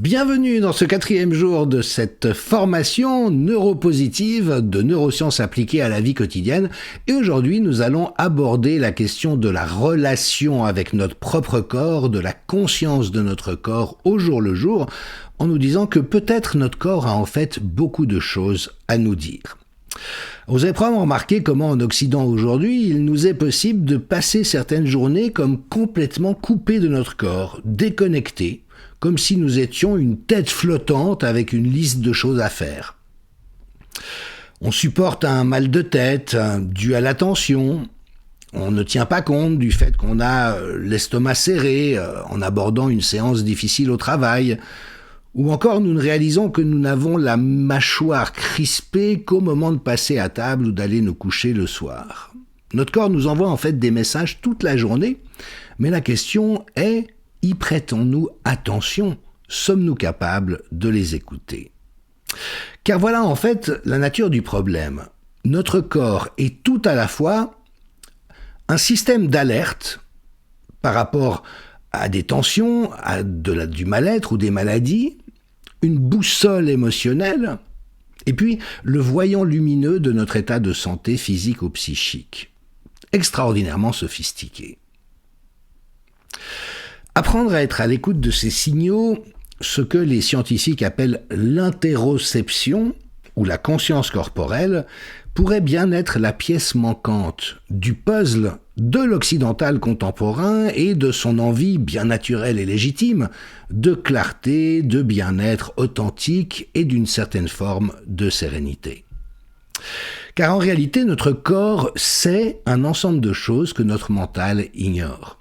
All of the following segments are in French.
Bienvenue dans ce 4e jour de cette formation neuropositive de neurosciences appliquées à la vie quotidienne. Et aujourd'hui, nous allons aborder la question de la relation avec notre propre corps, de la conscience de notre corps au jour le jour, en nous disant que peut-être notre corps a en fait beaucoup de choses à nous dire. Vous avez probablement remarqué comment en Occident aujourd'hui, il nous est possible de passer certaines journées comme complètement coupés de notre corps, déconnectés, comme si nous étions une tête flottante avec une liste de choses à faire. On supporte un mal de tête dû à la tension. On ne tient pas compte du fait qu'on a l'estomac serré en abordant une séance difficile au travail. Ou encore, nous ne réalisons que nous n'avons la mâchoire crispée qu'au moment de passer à table ou d'aller nous coucher le soir. Notre corps nous envoie en fait des messages toute la journée, mais la question est: y prêtons-nous attention? Sommes-nous capables de les écouter? Car voilà en fait la nature du problème. Notre corps est tout à la fois un système d'alerte par rapport à des tensions, à du mal-être ou des maladies, une boussole émotionnelle, et puis le voyant lumineux de notre état de santé physique ou psychique. Extraordinairement sophistiqué. Apprendre à être à l'écoute de ces signaux, ce que les scientifiques appellent l'interoception, ou la conscience corporelle, pourrait bien être la pièce manquante du puzzle de l'occidental contemporain et de son envie bien naturelle et légitime de clarté, de bien-être authentique et d'une certaine forme de sérénité. Car en réalité, notre corps sait un ensemble de choses que notre mental ignore.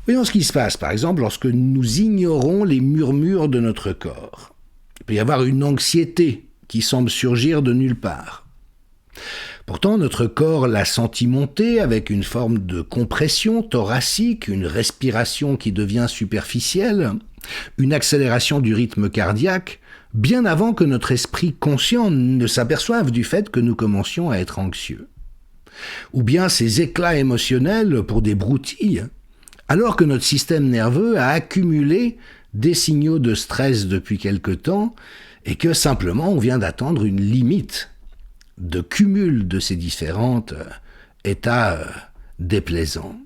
Voyons ce qui se passe, par exemple, lorsque nous ignorons les murmures de notre corps. Il peut y avoir une anxiété qui semble surgir de nulle part. Pourtant, notre corps l'a senti monter avec une forme de compression thoracique, une respiration qui devient superficielle, une accélération du rythme cardiaque, bien avant que notre esprit conscient ne s'aperçoive du fait que nous commencions à être anxieux. Ou bien ces éclats émotionnels pour des broutilles, alors que notre système nerveux a accumulé des signaux de stress depuis quelque temps et que simplement on vient d'attendre une limite de cumul de ces différents états déplaisants.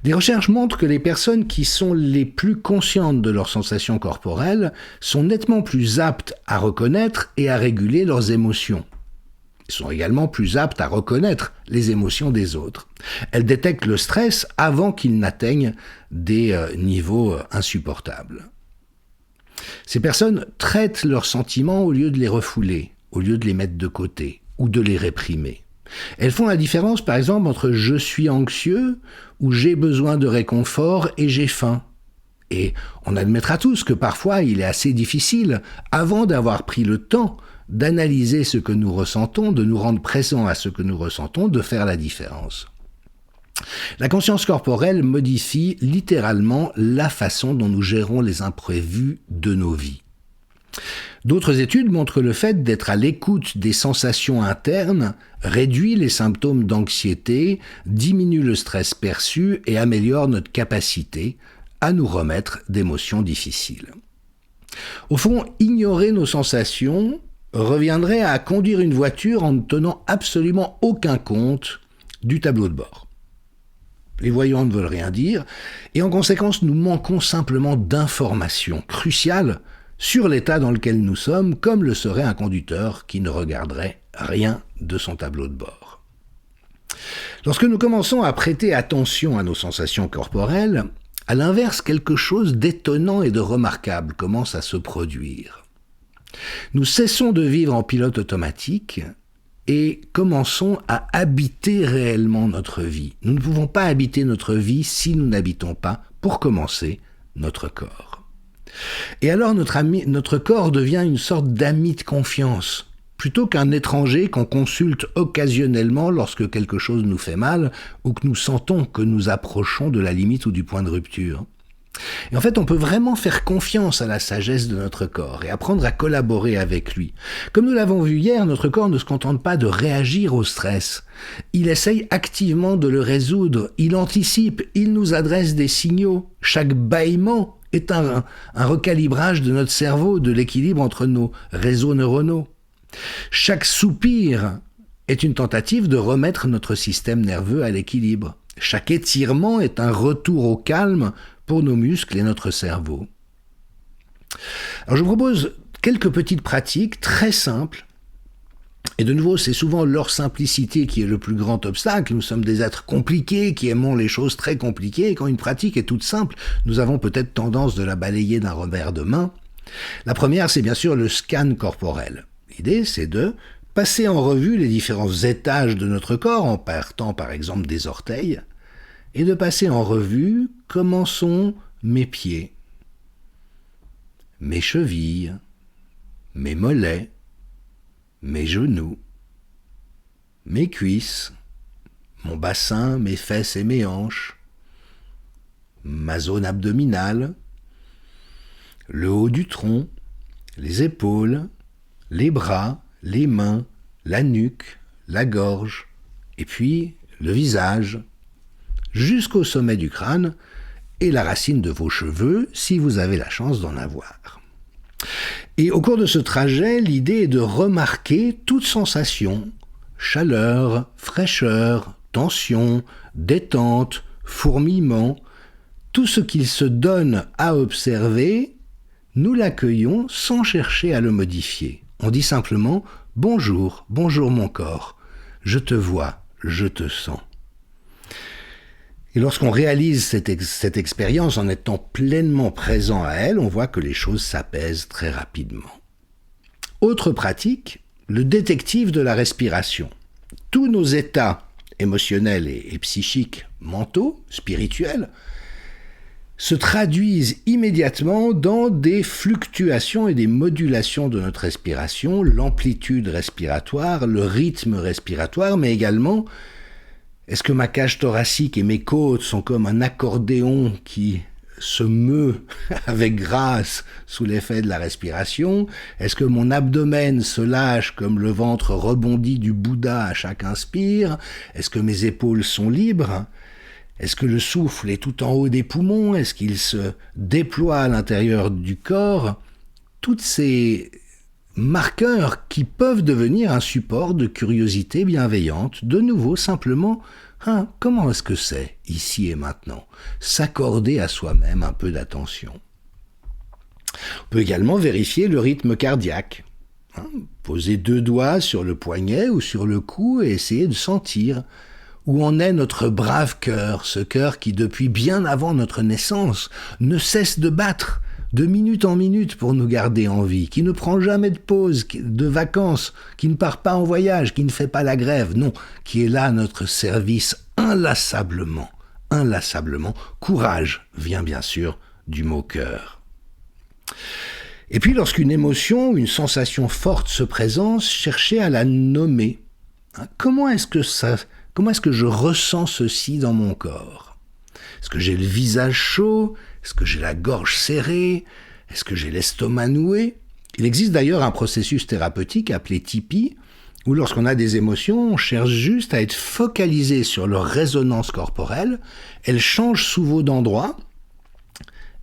Des recherches montrent que les personnes qui sont les plus conscientes de leurs sensations corporelles sont nettement plus aptes à reconnaître et à réguler leurs émotions. Elles sont également plus aptes à reconnaître les émotions des autres. Elles détectent le stress avant qu'il n'atteigne des niveaux insupportables. Ces personnes traitent leurs sentiments au lieu de les refouler, au lieu de les mettre de côté ou de les réprimer. Elles font la différence, par exemple, entre « je suis anxieux » ou « j'ai besoin de réconfort et j'ai faim ». Et on admettra tous que parfois il est assez difficile, avant d'avoir pris le temps d'analyser ce que nous ressentons, de nous rendre présents à ce que nous ressentons, de faire la différence. La conscience corporelle modifie littéralement la façon dont nous gérons les imprévus de nos vies. D'autres études montrent le fait d'être à l'écoute des sensations internes réduit les symptômes d'anxiété, diminue le stress perçu et améliore notre capacité à nous remettre d'émotions difficiles. Au fond, ignorer nos sensations reviendrait à conduire une voiture en ne tenant absolument aucun compte du tableau de bord. Les voyants ne veulent rien dire, et en conséquence, nous manquons simplement d'informations cruciales sur l'état dans lequel nous sommes, comme le serait un conducteur qui ne regarderait rien de son tableau de bord. Lorsque nous commençons à prêter attention à nos sensations corporelles, à l'inverse, quelque chose d'étonnant et de remarquable commence à se produire. Nous cessons de vivre en pilote automatique et commençons à habiter réellement notre vie. Nous ne pouvons pas habiter notre vie si nous n'habitons pas, pour commencer, notre corps. Et alors notre corps devient une sorte d'ami de confiance, plutôt qu'un étranger qu'on consulte occasionnellement lorsque quelque chose nous fait mal ou que nous sentons que nous approchons de la limite ou du point de rupture. Et en fait, on peut vraiment faire confiance à la sagesse de notre corps et apprendre à collaborer avec lui. Comme nous l'avons vu hier, notre corps ne se contente pas de réagir au stress. Il essaye activement de le résoudre, il anticipe, il nous adresse des signaux. Chaque bâillement est un recalibrage de notre cerveau, de l'équilibre entre nos réseaux neuronaux. Chaque soupir est une tentative de remettre notre système nerveux à l'équilibre. Chaque étirement est un retour au calme pour nos muscles et notre cerveau. Alors je vous propose quelques petites pratiques très simples. Et de nouveau, c'est souvent leur simplicité qui est le plus grand obstacle. Nous sommes des êtres compliqués qui aimons les choses très compliquées. Et quand une pratique est toute simple, nous avons peut-être tendance de la balayer d'un revers de main. La première, c'est bien sûr le scan corporel. L'idée, c'est de passer en revue les différents étages de notre corps, en partant par exemple des orteils, et de passer en revue comment sont mes pieds, mes chevilles, mes mollets, mes genoux, mes cuisses, mon bassin, mes fesses et mes hanches, ma zone abdominale, le haut du tronc, les épaules, les bras, les mains, la nuque, la gorge, et puis le visage, jusqu'au sommet du crâne et la racine de vos cheveux si vous avez la chance d'en avoir. Et au cours de ce trajet, l'idée est de remarquer toute sensation, chaleur, fraîcheur, tension, détente, fourmillement, tout ce qu'il se donne à observer, nous l'accueillons sans chercher à le modifier. On dit simplement « Bonjour, bonjour mon corps, je te vois, je te sens ». Et lorsqu'on réalise cette expérience en étant pleinement présent à elle, on voit que les choses s'apaisent très rapidement. Autre pratique, le détective de la respiration. Tous nos états émotionnels et psychiques, mentaux, spirituels, se traduisent immédiatement dans des fluctuations et des modulations de notre respiration, l'amplitude respiratoire, le rythme respiratoire, mais également est-ce que ma cage thoracique et mes côtes sont comme un accordéon qui se meut avec grâce sous l'effet de la respiration? Est-ce que mon abdomen se lâche comme le ventre rebondi du Bouddha à chaque inspire? Est-ce que mes épaules sont libres? Est-ce que le souffle est tout en haut des poumons? Est-ce qu'il se déploie à l'intérieur du corps? Toutes ces marqueurs qui peuvent devenir un support de curiosité bienveillante, de nouveau simplement, comment est-ce que c'est, ici et maintenant, s'accorder à soi-même un peu d'attention. On peut également vérifier le rythme cardiaque, poser 2 doigts sur le poignet ou sur le cou et essayer de sentir où en est notre brave cœur, ce cœur qui depuis bien avant notre naissance ne cesse de battre, de minute en minute pour nous garder en vie, qui ne prend jamais de pause, de vacances, qui ne part pas en voyage, qui ne fait pas la grève, non, qui est là à notre service inlassablement, inlassablement. Courage vient bien sûr du mot cœur. Et puis lorsqu'une émotion, une sensation forte se présente, cherchez à la nommer. Comment est-ce que je ressens ceci dans mon corps? Est-ce que j'ai le visage chaud? Est-ce que j'ai la gorge serrée? Est-ce que j'ai l'estomac noué? Il existe d'ailleurs un processus thérapeutique appelé Tipeee, où lorsqu'on a des émotions, on cherche juste à être focalisé sur leur résonance corporelle, elles changent souvent d'endroit,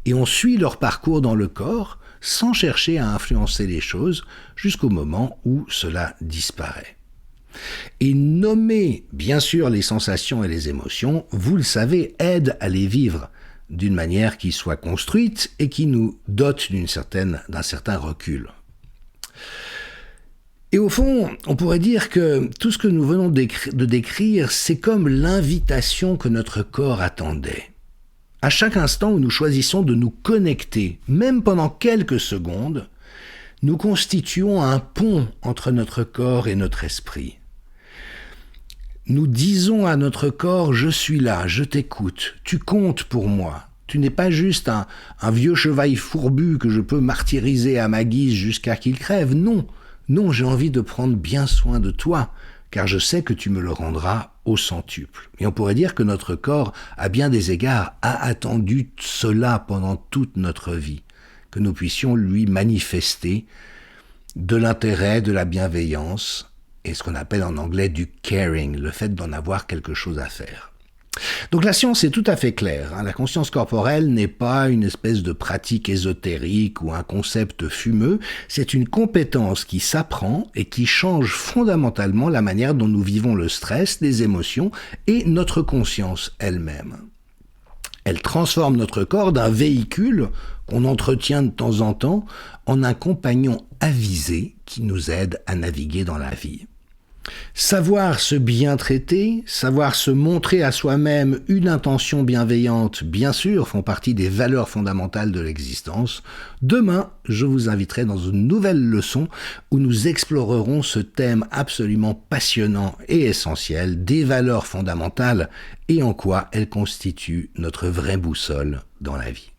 et on suit leur parcours dans le corps, sans chercher à influencer les choses, jusqu'au moment où cela disparaît. Et nommer, bien sûr, les sensations et les émotions, vous le savez, aide à les vivre d'une manière qui soit construite et qui nous dote d'un certain recul. Et au fond, on pourrait dire que tout ce que nous venons de décrire, c'est comme l'invitation que notre corps attendait. À chaque instant où nous choisissons de nous connecter, même pendant quelques secondes, nous constituons un pont entre notre corps et notre esprit. Nous disons à notre corps « Je suis là, je t'écoute, tu comptes pour moi. Tu n'es pas juste un vieux cheval fourbu que je peux martyriser à ma guise jusqu'à qu'il crève. Non, non, j'ai envie de prendre bien soin de toi, car je sais que tu me le rendras au centuple. » Et on pourrait dire que notre corps, à bien des égards, a attendu cela pendant toute notre vie, que nous puissions lui manifester de l'intérêt, de la bienveillance, et ce qu'on appelle en anglais du caring, le fait d'en avoir quelque chose à faire. Donc la science est tout à fait claire, hein. La conscience corporelle n'est pas une espèce de pratique ésotérique ou un concept fumeux, c'est une compétence qui s'apprend et qui change fondamentalement la manière dont nous vivons le stress, les émotions et notre conscience elle-même. Elle transforme notre corps d'un véhicule qu'on entretient de temps en temps en un compagnon avisé qui nous aide à naviguer dans la vie. Savoir se bien traiter, savoir se montrer à soi-même une intention bienveillante, bien sûr, font partie des valeurs fondamentales de l'existence. Demain, je vous inviterai dans une nouvelle leçon où nous explorerons ce thème absolument passionnant et essentiel des valeurs fondamentales et en quoi elles constituent notre vraie boussole dans la vie.